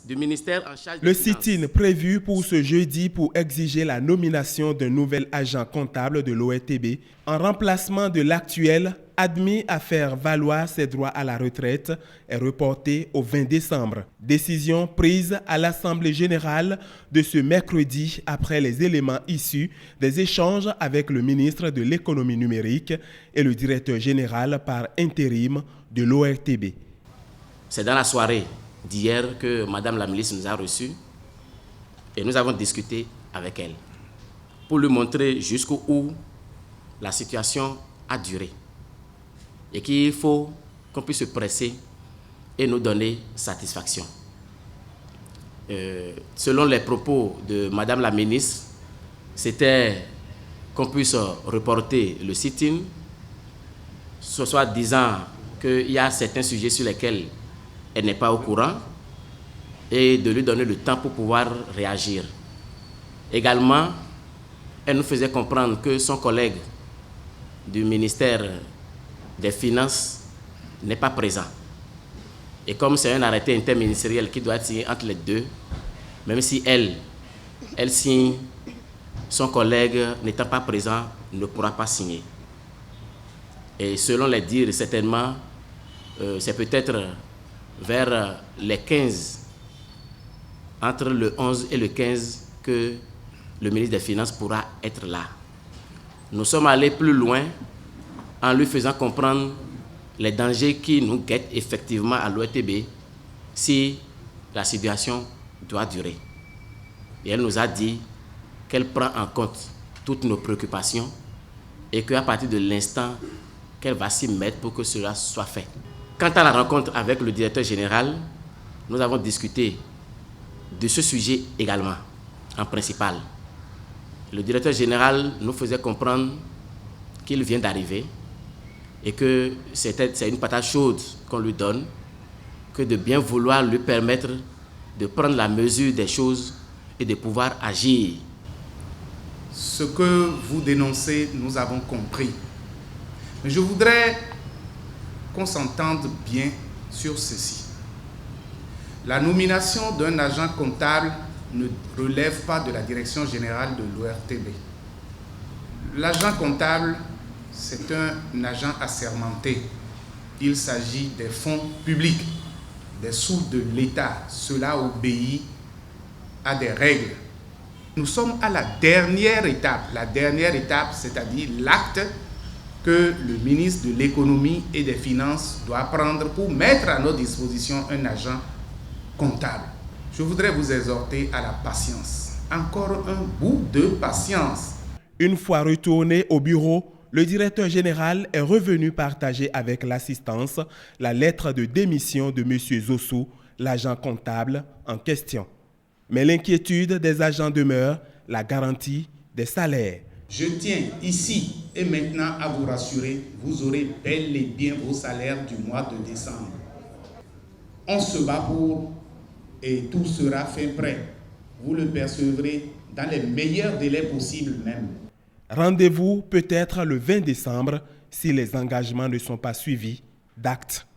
Du ministère en charge Le sit-in prévu pour ce jeudi pour exiger la nomination d'un nouvel agent comptable de l'ORTB en remplacement de l'actuel admis à faire valoir ses droits à la retraite est reporté au 20 décembre. Décision prise à l'Assemblée générale de ce mercredi après les éléments issus des échanges avec le ministre de l'économie numérique et le directeur général par intérim de l'ORTB. C'est dans la soirée d'hier que Madame la ministre nous a reçus et nous avons discuté avec elle pour lui montrer jusqu'où la situation a duré et qu'il faut qu'on puisse se presser et nous donner satisfaction. Selon les propos de Madame la ministre, c'était qu'on puisse reporter le sit-in, ce soit disant qu'il y a certains sujets sur lesquels elle n'est pas au courant et de lui donner le temps pour pouvoir réagir. Également, elle nous faisait comprendre que son collègue du ministère des Finances n'est pas présent. Et comme c'est un arrêté interministériel qui doit être signé entre les deux, même si elle signe, son collègue n'étant pas présent ne pourra pas signer. Et selon les dires, certainement, c'est peut-être vers les 15, entre le 11 et le 15, que le ministre des Finances pourra être là. Nous sommes allés plus loin en lui faisant comprendre les dangers qui nous guettent effectivement à l'ORTB si la situation doit durer. Et elle nous a dit qu'elle prend en compte toutes nos préoccupations et qu'à partir de l'instant qu'elle va s'y mettre pour que cela soit fait. Quant à la rencontre avec le directeur général, nous avons discuté de ce sujet également, en principal. Le directeur général nous faisait comprendre qu'il vient d'arriver et que c'est une patate chaude qu'on lui donne, que de bien vouloir lui permettre de prendre la mesure des choses et de pouvoir agir. Ce que vous dénoncez, nous avons compris. Mais je voudrais qu'on s'entende bien sur ceci. La nomination d'un agent comptable ne relève pas de la direction générale de l'ORTB. L'agent comptable, c'est un agent assermenté. Il s'agit des fonds publics, des sous de l'État. Cela obéit à des règles. Nous sommes à la dernière étape. La dernière étape, c'est-à-dire l'acte que le ministre de l'économie et des finances doit prendre pour mettre à notre disposition un agent comptable. Je voudrais vous exhorter à la patience. Encore un bout de patience. Une fois retourné au bureau, le directeur général est revenu partager avec l'assistance la lettre de démission de M. Zossou, l'agent comptable en question. Mais l'inquiétude des agents demeure, la garantie des salaires. Je tiens ici et maintenant à vous rassurer, vous aurez bel et bien vos salaires du mois de décembre. On se bat pour et tout sera fait prêt. Vous le percevrez dans les meilleurs délais possibles même. Rendez-vous peut-être le 20 décembre si les engagements ne sont pas suivis d'actes.